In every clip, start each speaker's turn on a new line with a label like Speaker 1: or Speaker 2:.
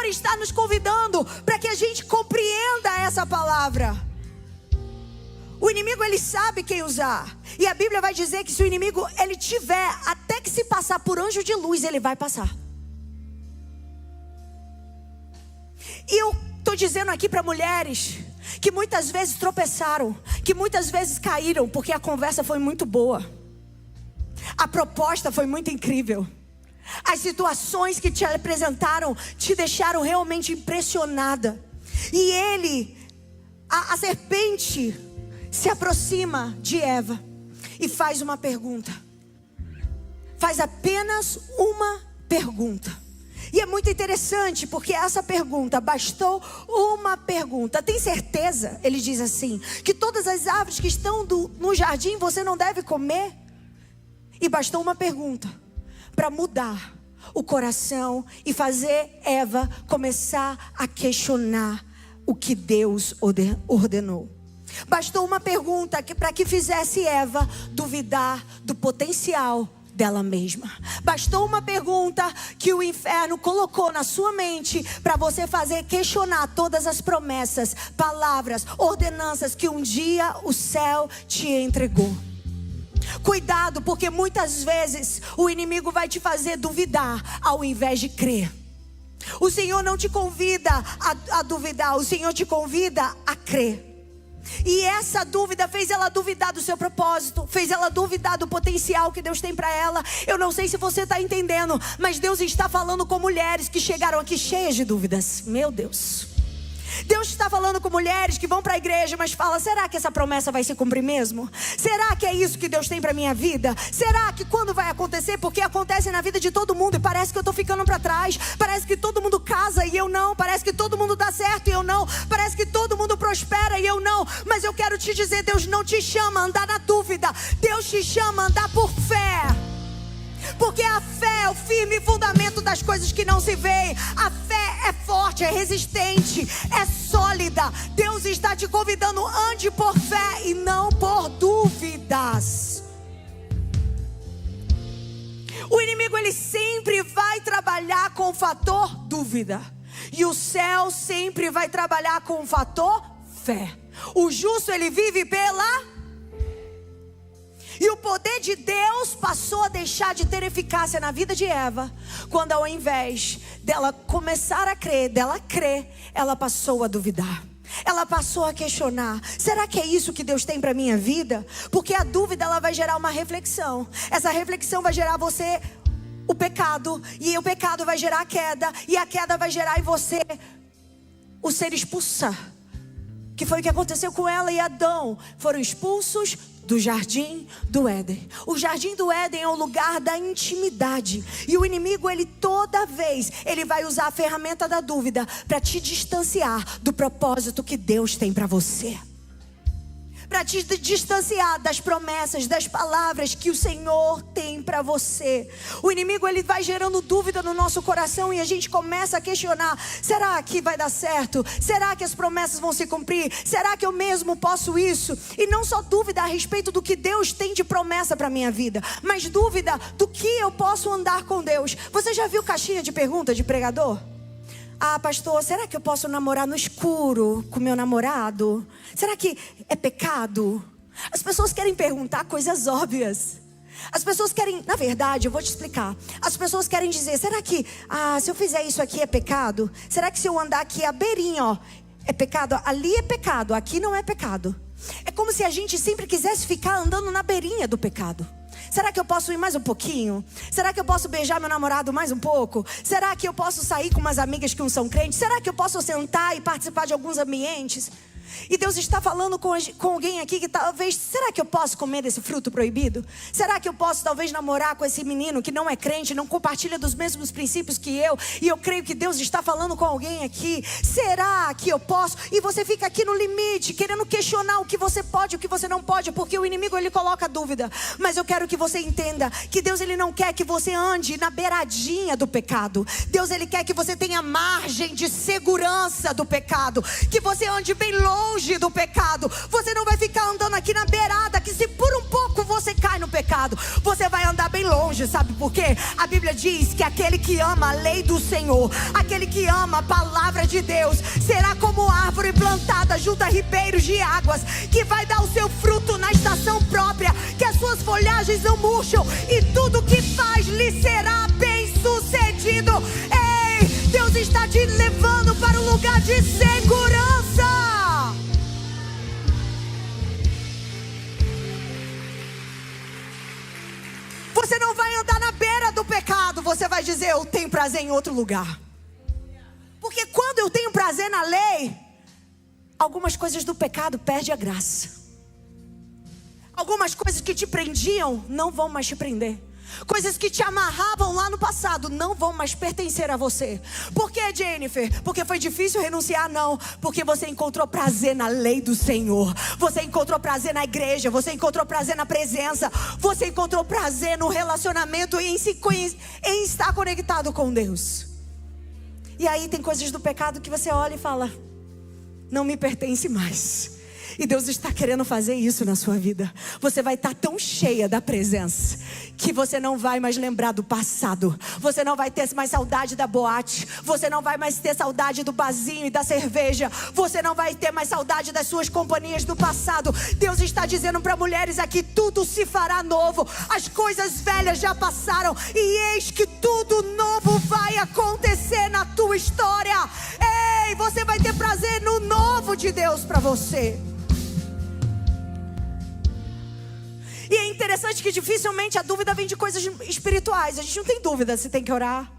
Speaker 1: Senhor está nos convidando para que a gente compreenda essa palavra. O inimigo, ele sabe quem usar. E a Bíblia vai dizer que se o inimigo, ele tiver, até que se passar por anjo de luz, ele vai passar. E eu estou dizendo aqui para mulheres que muitas vezes tropeçaram, que muitas vezes caíram, porque a conversa foi muito boa, a proposta foi muito incrível, as situações que te apresentaram te deixaram realmente impressionada. E a serpente se aproxima de Eva e faz uma pergunta. Faz apenas uma pergunta. E é muito interessante, porque essa pergunta, bastou uma pergunta. Tem certeza, ele diz assim, que todas as árvores que estão no jardim você não deve comer? E bastou uma pergunta para mudar o coração e fazer Eva começar a questionar o que Deus ordenou. Bastou uma pergunta para que fizesse Eva duvidar do potencial dela mesma. Bastou uma pergunta que o inferno colocou na sua mente para você fazer questionar todas as promessas, palavras, ordenanças que um dia o céu te entregou. Cuidado, porque muitas vezes o inimigo vai te fazer duvidar ao invés de crer. O Senhor não te convida a duvidar, o Senhor te convida a crer. E essa dúvida fez ela duvidar do seu propósito, fez ela duvidar do potencial que Deus tem para ela. Eu não sei se você está entendendo, mas Deus está falando com mulheres que chegaram aqui cheias de dúvidas. Meu Deus, Deus está falando com mulheres que vão para a igreja, mas fala: será que essa promessa vai se cumprir mesmo? Será que é isso que Deus tem para minha vida? Será que quando vai acontecer? Porque acontece na vida de todo mundo e parece que eu estou ficando para trás. Parece que todo mundo casa e eu não. Parece que todo mundo dá certo e eu não. Parece que todo mundo prospera e eu não. Mas eu quero te dizer, Deus não te chama a andar na dúvida. Deus te chama a andar por fé. Porque a fé é o firme fundamento das coisas que não se veem. A fé é forte, é resistente, é sólida. Deus está te convidando, ande por fé e não por dúvidas. O inimigo, ele sempre vai trabalhar com o fator dúvida. E o céu sempre vai trabalhar com o fator fé. O justo, ele vive pela... E o poder de Deus passou a deixar de ter eficácia na vida de Eva, quando ao invés dela começar a crer, dela crer, ela passou a duvidar. Ela passou a questionar: será que é isso que Deus tem para minha vida? Porque a dúvida, ela vai gerar uma reflexão. Essa reflexão vai gerar você o pecado, e o pecado vai gerar a queda, e a queda vai gerar em você o ser expulsa. Que foi o que aconteceu com ela e Adão. Foram expulsos do jardim do Éden. O jardim do Éden é o lugar da intimidade. E o inimigo, ele toda vez, ele vai usar a ferramenta da dúvida para te distanciar do propósito que Deus tem para você. Para te distanciar das promessas, das palavras que o Senhor tem para você. O inimigo, ele vai gerando dúvida no nosso coração e a gente começa a questionar: será que vai dar certo? Será que as promessas vão se cumprir? Será que eu mesmo posso isso? E não só dúvida a respeito do que Deus tem de promessa para minha vida, mas dúvida do que eu posso andar com Deus. Você já viu caixinha de pergunta de pregador? Ah, pastor, será que eu posso namorar no escuro com meu namorado? Será que é pecado? As pessoas querem perguntar coisas óbvias. As pessoas querem, na verdade, eu vou te explicar. As pessoas querem dizer: será que, se eu fizer isso aqui é pecado? Será que se eu andar aqui a beirinha, ó, é pecado? Ali é pecado, aqui não é pecado. É como se a gente sempre quisesse ficar andando na beirinha do pecado. Será que eu posso ir mais um pouquinho? Será que eu posso beijar meu namorado mais um pouco? Será que eu posso sair com umas amigas que não são crentes? Será que eu posso sentar e participar de alguns ambientes? E Deus está falando com alguém aqui que talvez: será que eu posso comer desse fruto proibido? Será que eu posso talvez namorar com esse menino que não é crente, não compartilha dos mesmos princípios que eu? E eu creio que Deus está falando com alguém aqui. Será que eu posso? E você fica aqui no limite, querendo questionar o que você pode e o que você não pode, porque o inimigo, ele coloca dúvida. Mas eu quero que você entenda que Deus, ele não quer que você ande na beiradinha do pecado. Deus, ele quer que você tenha margem de segurança do pecado, que você ande bem longe do pecado. Você não vai ficar andando aqui na beirada, que se por um pouco você cai no pecado, você vai andar bem longe. Sabe por quê? A Bíblia diz que aquele que ama a lei do Senhor, aquele que ama a palavra de Deus, será como árvore plantada junto a ribeiros de águas, que vai dar o seu fruto na estação própria, que as suas folhagens não murcham, e tudo que faz lhe será bem sucedido. Ei, Deus está te levando para um lugar de segurança. Você não vai andar na beira do pecado. Você vai dizer: eu tenho prazer em outro lugar. Porque quando eu tenho prazer na lei, algumas coisas do pecado perdem a graça. Algumas coisas que te prendiam não vão mais te prender. Coisas que te amarravam lá no passado não vão mais pertencer a você. Por que, Jennifer? Porque foi difícil renunciar? Não. Porque você encontrou prazer na lei do Senhor. Você encontrou prazer na igreja. Você encontrou prazer na presença. Você encontrou prazer no relacionamento e em estar conectado com Deus. E aí tem coisas do pecado que você olha e fala: não me pertence mais. E Deus está querendo fazer isso na sua vida. Você vai estar tão cheia da presença que você não vai mais lembrar do passado. Você não vai ter mais saudade da boate. Você não vai mais ter saudade do barzinho e da cerveja. Você não vai ter mais saudade das suas companhias do passado. Deus está dizendo para mulheres aqui: tudo se fará novo. As coisas velhas já passaram e eis que tudo novo vai acontecer na tua história. Ei, você vai ter prazer no novo de Deus para você. E é interessante que dificilmente a dúvida vem de coisas espirituais. A gente não tem dúvida se tem que orar.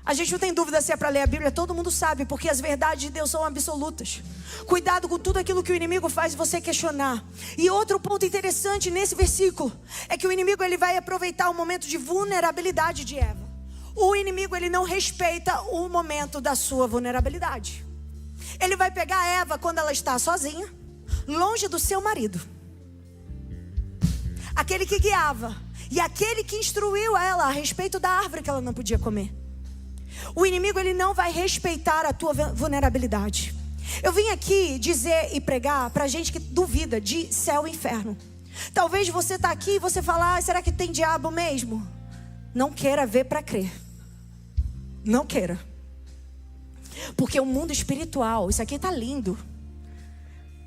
Speaker 1: A gente não tem dúvida se é para ler a Bíblia. Todo mundo sabe, porque as verdades de Deus são absolutas. Cuidado com tudo aquilo que o inimigo faz você questionar. E outro ponto interessante nesse versículo é que o inimigo ele vai aproveitar o momento de vulnerabilidade de Eva. O inimigo ele não respeita o momento da sua vulnerabilidade. Ele vai pegar Eva quando ela está sozinha, longe do seu marido, aquele que guiava e aquele que instruiu ela a respeito da árvore que ela não podia comer. O inimigo ele não vai respeitar a tua vulnerabilidade. Eu vim aqui dizer e pregar para gente que duvida de céu e inferno. Talvez você está aqui e você fala: será que tem diabo mesmo? Não queira ver para crer. Não queira. Porque o mundo espiritual, isso aqui está lindo,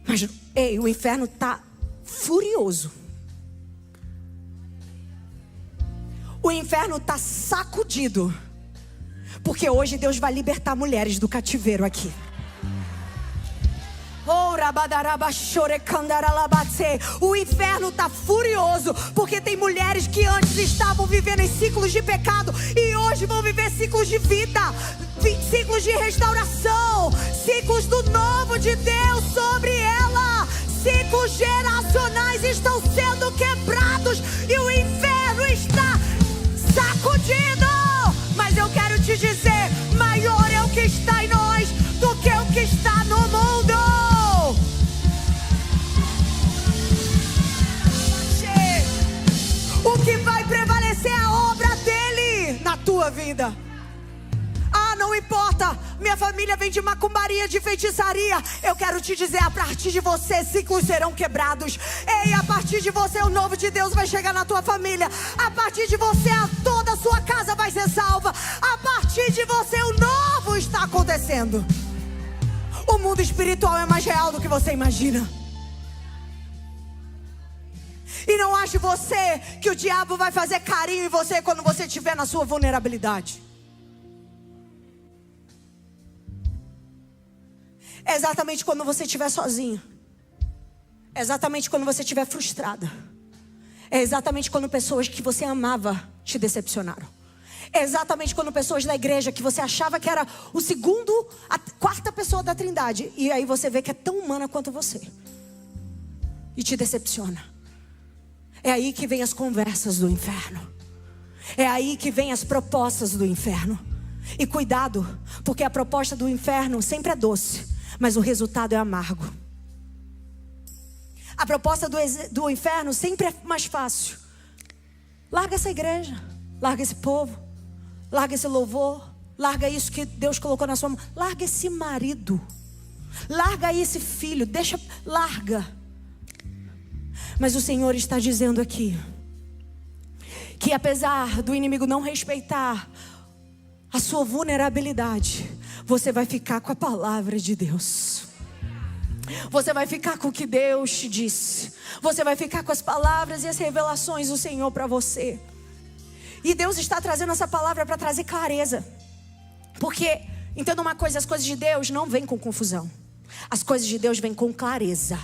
Speaker 1: mas o inferno está furioso. O inferno está sacudido. Porque hoje Deus vai libertar mulheres do cativeiro aqui. O inferno está furioso. Porque tem mulheres que antes estavam vivendo em ciclos de pecado e hoje vão viver ciclos de vida, ciclos de restauração, ciclos do novo de Deus sobre ela. Ciclos geracionais estão sendo quebrados e o inferno está sacudido. Mas eu quero te dizer: maior é o que está em nós do que o que está no mundo. O que vai prevalecer é a obra dele na tua vida. Ah, não importa, minha família vem de macumbaria, de feitiçaria. Eu quero te dizer: a partir de você ciclos serão quebrados. Ei, a partir de você o novo de Deus vai chegar na tua família. A partir de você toda a sua casa vai ser salva. A partir de você o novo está acontecendo. O mundo espiritual é mais real do que você imagina. E não ache você que o diabo vai fazer carinho em você quando você estiver na sua vulnerabilidade. É exatamente quando você estiver sozinho. É exatamente quando você estiver frustrada. É exatamente quando pessoas que você amava te decepcionaram. É exatamente quando pessoas da igreja que você achava que era a quarta pessoa da Trindade, e aí você vê que é tão humana quanto você e te decepciona. É aí que vem as conversas do inferno. É aí que vem as propostas do inferno. E cuidado, porque a proposta do inferno sempre é doce, mas o resultado é amargo. A proposta do inferno sempre é mais fácil. Larga essa igreja, larga esse povo, larga esse louvor, larga isso que Deus colocou na sua mão, larga esse marido, larga esse filho, larga. Mas o Senhor está dizendo aqui: que apesar do inimigo não respeitar a sua vulnerabilidade, você vai ficar com a palavra de Deus. Você vai ficar com o que Deus te disse. Você vai ficar com as palavras e as revelações do Senhor para você. E Deus está trazendo essa palavra para trazer clareza. Porque, entenda uma coisa, as coisas de Deus não vêm com confusão. As coisas de Deus vêm com clareza.